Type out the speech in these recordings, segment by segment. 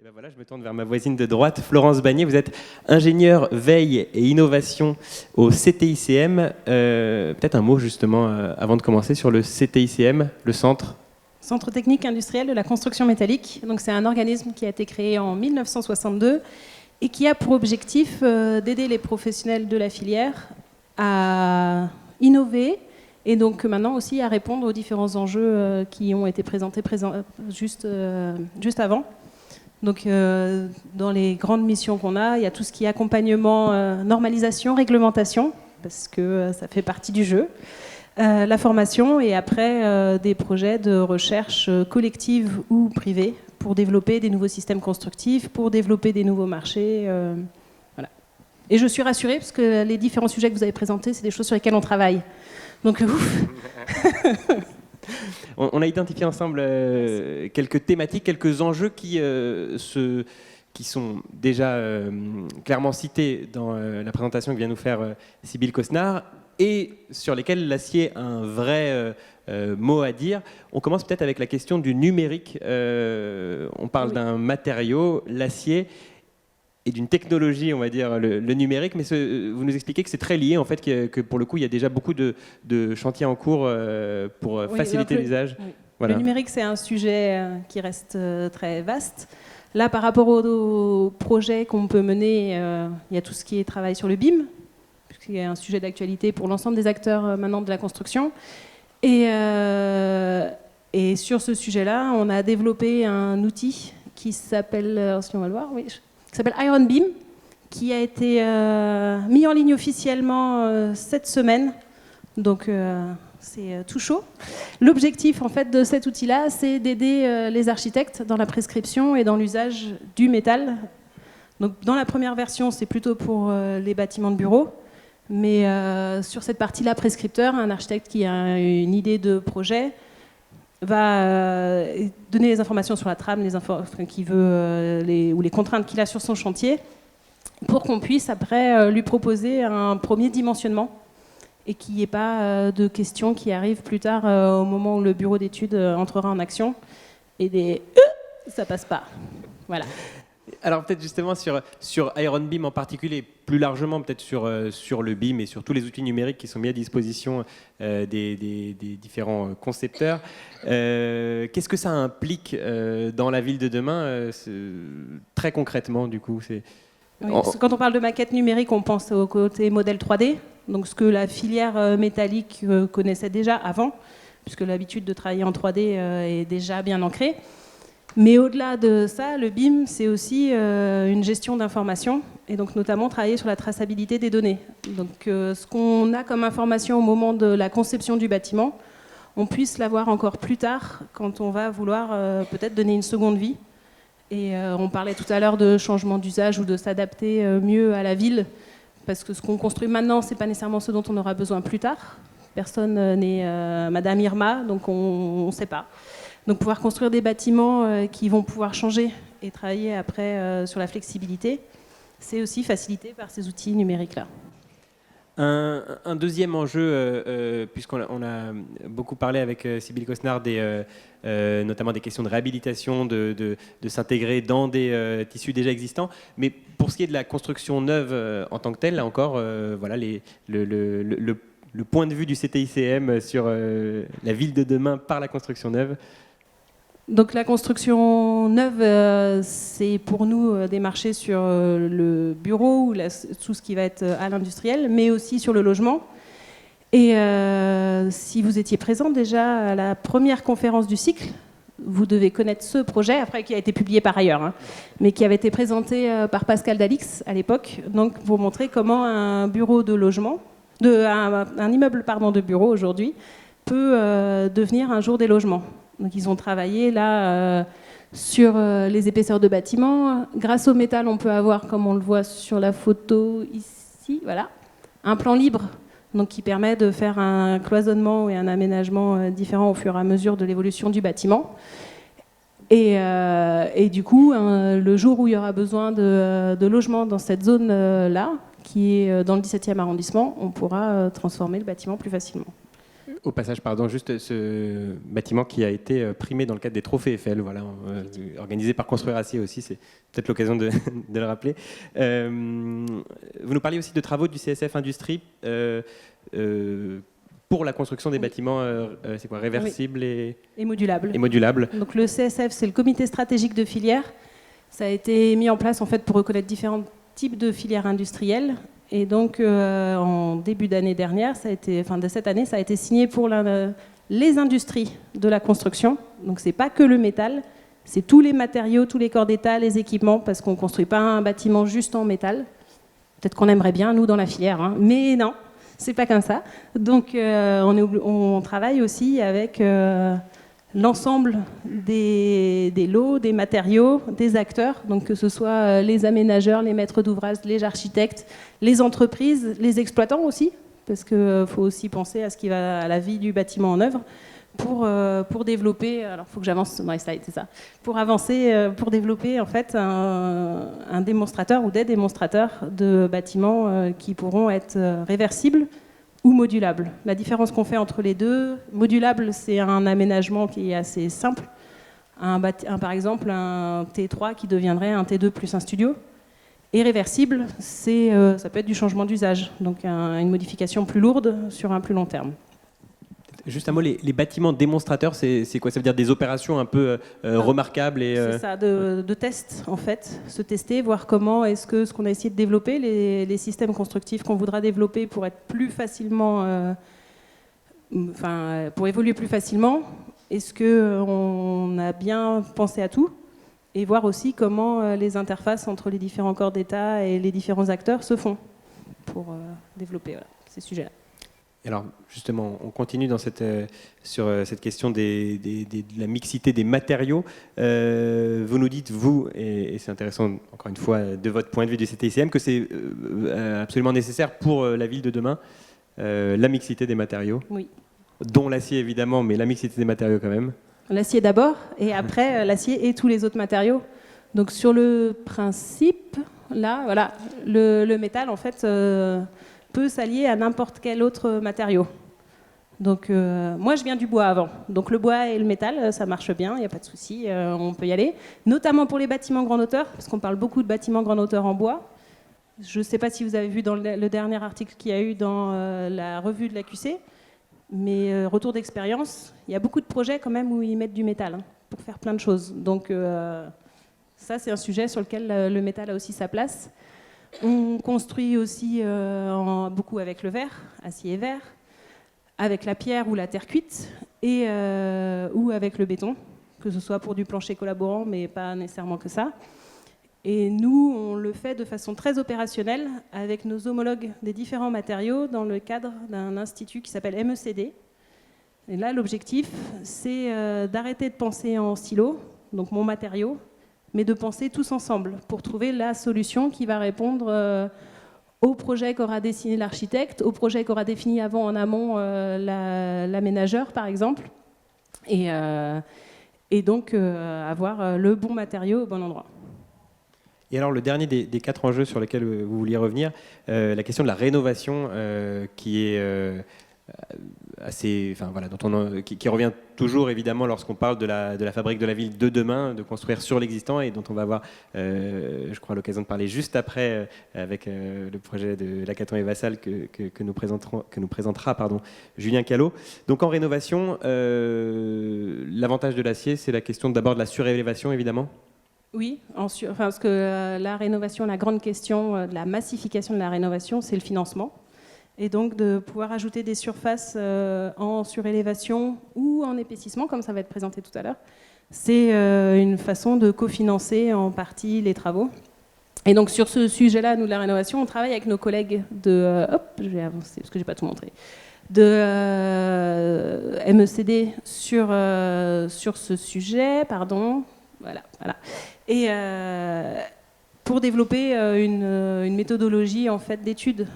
Et ben voilà, je me tourne vers ma voisine de droite, Florence Bagné. Vous êtes ingénieure veille et innovation au CTICM. Peut-être un mot justement avant de commencer sur le CTICM, le centre. Centre technique industriel de la construction métallique. Donc c'est un organisme qui a été créé en 1962 et qui a pour objectif d'aider les professionnels de la filière à innover et donc maintenant aussi à répondre aux différents enjeux qui ont été présentés juste avant. Donc, dans les grandes missions qu'on a, il y a tout ce qui est accompagnement, normalisation, réglementation, parce que ça fait partie du jeu, la formation et après des projets de recherche collective ou privée pour développer des nouveaux systèmes constructifs, pour développer des nouveaux marchés. Voilà. Et je suis rassurée parce que les différents sujets que vous avez présentés, c'est des choses sur lesquelles on travaille. Donc, ouf. On a identifié ensemble quelques thématiques, quelques enjeux qui sont déjà clairement cités dans la présentation que vient nous faire Sybille Cosnard et sur lesquels l'acier a un vrai mot à dire. On commence peut-être avec la question du numérique. On parle d'un matériau, l'acier, et d'une technologie, on va dire, le numérique, mais vous nous expliquez que c'est très lié, en fait, que pour le coup, il y a déjà beaucoup de chantiers en cours pour faciliter l'usage. Oui. Voilà. Le numérique, c'est un sujet qui reste très vaste. Là, par rapport aux projets qu'on peut mener, il y a tout ce qui est travail sur le BIM, qui est un sujet d'actualité pour l'ensemble des acteurs maintenant de la construction. Et sur ce sujet-là, on a développé un outil qui s'appelle, si on va le voir, oui, qui s'appelle Iron Beam, qui a été mis en ligne officiellement cette semaine. Donc, c'est tout chaud. L'objectif en fait, de cet outil-là, c'est d'aider les architectes dans la prescription et dans l'usage du métal. Donc, dans la première version, c'est plutôt pour les bâtiments de bureaux. Mais sur cette partie-là, prescripteur, un architecte qui a une idée de projet va donner les informations sur la trame, qu'il veut, ou les contraintes qu'il a sur son chantier, pour qu'on puisse après lui proposer un premier dimensionnement et qu'il n'y ait pas de questions qui arrivent plus tard au moment où le bureau d'études entrera en action et ça passe pas. Voilà. Alors peut-être justement sur Iron Beam en particulier, plus largement peut-être sur le BIM et sur tous les outils numériques qui sont mis à disposition des différents concepteurs. Qu'est-ce que ça implique dans la ville de demain, très concrètement du coup Oui, quand on parle de maquette numérique, on pense au côté modèle 3D, donc ce que la filière métallique connaissait déjà avant, puisque l'habitude de travailler en 3D est déjà bien ancrée. Mais au-delà de ça, le BIM, c'est aussi une gestion d'informations, et donc notamment travailler sur la traçabilité des données. Donc ce qu'on a comme information au moment de la conception du bâtiment, on puisse l'avoir encore plus tard, quand on va vouloir peut-être donner une seconde vie. Et on parlait tout à l'heure de changement d'usage ou de s'adapter mieux à la ville, parce que ce qu'on construit maintenant, ce n'est pas nécessairement ce dont on aura besoin plus tard. Personne n'est Madame Irma, donc on ne sait pas. Donc pouvoir construire des bâtiments qui vont pouvoir changer et travailler après sur la flexibilité, c'est aussi facilité par ces outils numériques-là. Un deuxième enjeu, puisqu'on a beaucoup parlé avec Sybille Cosnard, notamment des questions de réhabilitation, de s'intégrer dans des tissus déjà existants. Mais pour ce qui est de la construction neuve en tant que telle, là encore, voilà, le point de vue du CTICM sur la ville de demain par la construction neuve. Donc la construction neuve, c'est pour nous des marchés sur le bureau ou tout ce qui va être à l'industriel, mais aussi sur le logement. Et si vous étiez présent déjà à la première conférence du cycle, vous devez connaître ce projet, après qui a été publié par ailleurs, hein, mais qui avait été présenté par Pascal Dalix à l'époque, donc pour montrer comment un bureau de logement, un immeuble de bureau aujourd'hui, peut devenir un jour des logements. Donc ils ont travaillé là sur les épaisseurs de bâtiments. Grâce au métal, on peut avoir, comme on le voit sur la photo ici, voilà, un plan libre, donc qui permet de faire un cloisonnement et un aménagement différent au fur et à mesure de l'évolution du bâtiment. Et du coup, le jour où il y aura besoin de logements dans cette zone-là, qui est dans le 17e arrondissement, on pourra transformer le bâtiment plus facilement. Au passage, pardon, juste ce bâtiment qui a été primé dans le cadre des trophées Eiffel, voilà, organisé par Construire Acier aussi, c'est peut-être l'occasion de le rappeler. Vous nous parliez aussi de travaux du CSF Industrie pour la construction des bâtiments c'est quoi, réversibles et modulables. Donc le CSF, c'est le comité stratégique de filière. Ça a été mis en place en fait pour reconnaître différents types de filières industrielles. Et donc, en début d'année dernière, de cette année, ça a été signé pour les industries de la construction. Donc, c'est pas que le métal, c'est tous les matériaux, tous les corps d'état, les équipements, parce qu'on ne construit pas un bâtiment juste en métal. Peut-être qu'on aimerait bien, nous, dans la filière, hein, mais non, c'est pas comme ça. Donc, on travaille aussi avec l'ensemble des lots, des matériaux, des acteurs, donc que ce soit les aménageurs, les maîtres d'ouvrage, les architectes, les entreprises, les exploitants aussi, parce qu'il faut aussi penser à ce qui va à la vie du bâtiment en œuvre, pour développer, alors il faut que j'avance dans les slides, c'est ça, pour avancer, pour développer en fait un démonstrateur ou des démonstrateurs de bâtiments qui pourront être réversibles ou modulable. La différence qu'on fait entre les deux, modulable, c'est un aménagement qui est assez simple. Par exemple, un T3 qui deviendrait un T2 plus un studio. Et réversible, ça peut être du changement d'usage, donc une modification plus lourde sur un plus long terme. Juste un mot, les bâtiments démonstrateurs, c'est quoi? Ça veut dire des opérations un peu remarquables C'est ça, de tests en fait, se tester, voir comment est-ce que ce qu'on a essayé de développer, les systèmes constructifs qu'on voudra développer pour être plus facilement, pour évoluer plus facilement, est-ce qu'on a bien pensé à tout? Et voir aussi comment les interfaces entre les différents corps d'État et les différents acteurs se font pour développer ces sujets-là. Alors justement, on continue sur cette question de la mixité des matériaux. Vous nous dites, vous, et c'est intéressant encore une fois de votre point de vue du CTICM, que c'est absolument nécessaire pour la ville de demain, la mixité des matériaux, oui. Dont l'acier évidemment, mais la mixité des matériaux quand même. L'acier d'abord, et après l'acier et tous les autres matériaux. Donc sur le principe, là, voilà, le métal en fait peut s'allier à n'importe quel autre matériau. Donc moi je viens du bois avant, donc le bois et le métal ça marche bien, il n'y a pas de souci, on peut y aller, notamment pour les bâtiments grande hauteur, parce qu'on parle beaucoup de bâtiments grande hauteur en bois. Je ne sais pas si vous avez vu dans le dernier article qu'il y a eu dans la revue de l'AQC, mais retour d'expérience, il y a beaucoup de projets quand même où ils mettent du métal pour faire plein de choses. Donc ça c'est un sujet sur lequel le métal a aussi sa place. On construit aussi beaucoup avec le verre, acier et verre, avec la pierre ou la terre cuite, ou avec le béton, que ce soit pour du plancher collaborant, mais pas nécessairement que ça. Et nous, on le fait de façon très opérationnelle avec nos homologues des différents matériaux dans le cadre d'un institut qui s'appelle MECD. Et là, l'objectif, c'est d'arrêter de penser en silo, donc mon matériau, mais de penser tous ensemble pour trouver la solution qui va répondre au projet qu'aura dessiné l'architecte, au projet qu'aura défini avant en amont l'aménageur, par exemple, et donc avoir le bon matériau au bon endroit. Et alors le dernier des 4 enjeux sur lesquels vous vouliez revenir, la question de la rénovation qui est assez, qui revient toujours évidemment lorsqu'on parle de la fabrique de la ville de demain, de construire sur l'existant, et dont on va avoir, je crois, l'occasion de parler juste après avec le projet de Lacaton et Vassal que nous présentera Julien Callot. Donc en rénovation, l'avantage de l'acier, c'est la question d'abord de la surélévation évidemment. Oui, parce que la rénovation, la grande question de la massification de la rénovation, c'est le financement. Et donc de pouvoir ajouter des surfaces en surélévation ou en épaississement, comme ça va être présenté tout à l'heure, c'est une façon de cofinancer en partie les travaux. Et donc sur ce sujet-là, nous de la rénovation, on travaille avec nos collègues de... je vais avancer parce que je n'ai pas tout montré. De MECD sur ce sujet, pardon. Voilà. Et pour développer une méthodologie en fait d'études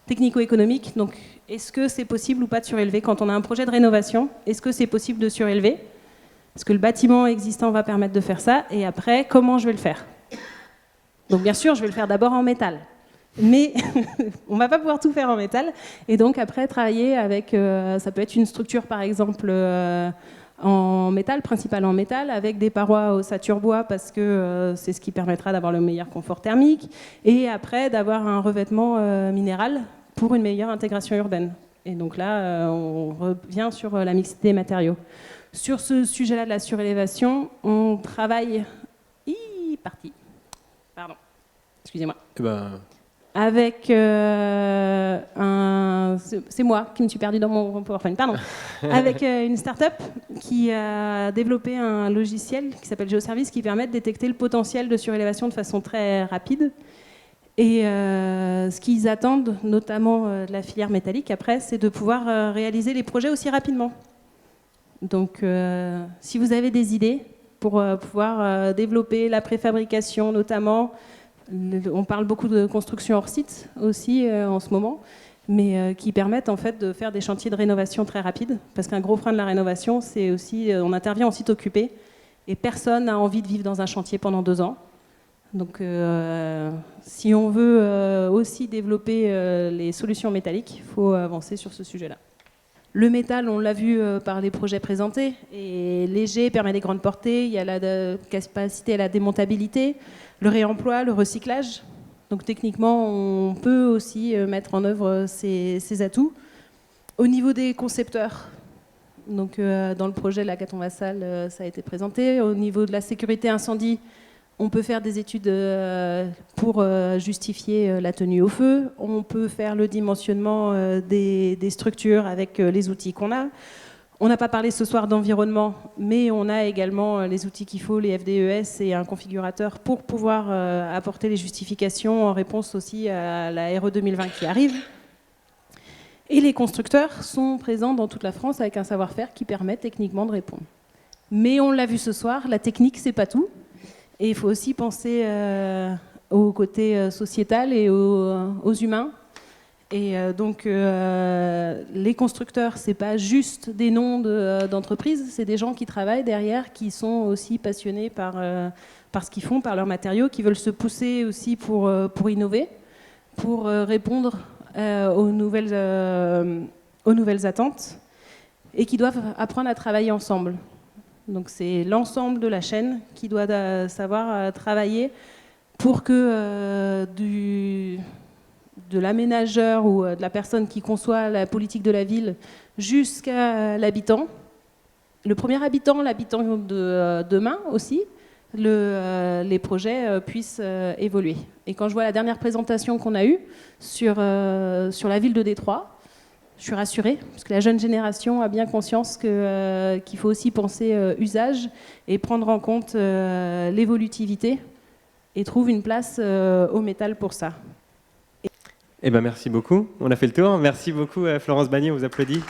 technico-économique. Donc, est-ce que c'est possible ou pas de surélever quand on a un projet de rénovation? Est-ce que c'est possible de surélever? Est-ce que le bâtiment existant va permettre de faire ça? Et après, comment je vais le faire? Donc, bien sûr, je vais le faire d'abord en métal. Mais on ne va pas pouvoir tout faire en métal. Et donc après, travailler avec, ça peut être une structure par exemple en métal, principale en métal, avec des parois ossature bois parce que c'est ce qui permettra d'avoir le meilleur confort thermique. Et après, d'avoir un revêtement minéral pour une meilleure intégration urbaine. Et donc là, on revient sur la mixité des matériaux. Sur ce sujet-là de la surélévation, on travaille... Parti. Pardon. Excusez-moi. Avec c'est moi qui me suis perdue dans mon PowerPoint, pardon. Avec une start-up qui a développé un logiciel qui s'appelle GeoService qui permet de détecter le potentiel de surélévation de façon très rapide. Et ce qu'ils attendent, notamment de la filière métallique après, c'est de pouvoir réaliser les projets aussi rapidement. Donc, si vous avez des idées pour pouvoir développer la préfabrication notamment, on parle beaucoup de construction hors site aussi en ce moment, mais qui permettent en fait de faire des chantiers de rénovation très rapides, parce qu'un gros frein de la rénovation, c'est aussi, on intervient en site occupé, et personne n'a envie de vivre dans un chantier pendant 2 ans. Donc, si on veut aussi développer les solutions métalliques, il faut avancer sur ce sujet-là. Le métal, on l'a vu par les projets présentés, est léger, permet des grandes portées, il y a la capacité à la démontabilité, le réemploi, le recyclage. Donc techniquement, on peut aussi mettre en œuvre ces atouts. Au niveau des concepteurs, donc, dans le projet de la Caton Vassal, ça a été présenté. Au niveau de la sécurité incendie, on peut faire des études pour justifier la tenue au feu. On peut faire le dimensionnement des structures avec les outils qu'on a. On n'a pas parlé ce soir d'environnement, mais on a également les outils qu'il faut, les FDES et un configurateur pour pouvoir apporter les justifications en réponse aussi à la RE 2020 qui arrive. Et les constructeurs sont présents dans toute la France avec un savoir-faire qui permet techniquement de répondre. Mais on l'a vu ce soir, la technique, c'est pas tout. Et il faut aussi penser au côté sociétal et aux humains. Et donc, les constructeurs, ce n'est pas juste des noms d'entreprises, c'est des gens qui travaillent derrière, qui sont aussi passionnés par ce qu'ils font, par leurs matériaux, qui veulent se pousser aussi pour innover, pour répondre aux nouvelles attentes, et qui doivent apprendre à travailler ensemble. Donc c'est l'ensemble de la chaîne qui doit savoir travailler pour que de l'aménageur ou de la personne qui conçoit la politique de la ville jusqu'à l'habitant, le premier habitant, l'habitant de demain aussi, les projets puissent évoluer. Et quand je vois la dernière présentation qu'on a eue sur la ville de Détroit, je suis rassurée, parce que la jeune génération a bien conscience qu'il faut aussi penser usage et prendre en compte l'évolutivité et trouve une place au métal pour ça. Eh ben, merci beaucoup. On a fait le tour. Merci beaucoup, Florence Bagné, on vous applaudit.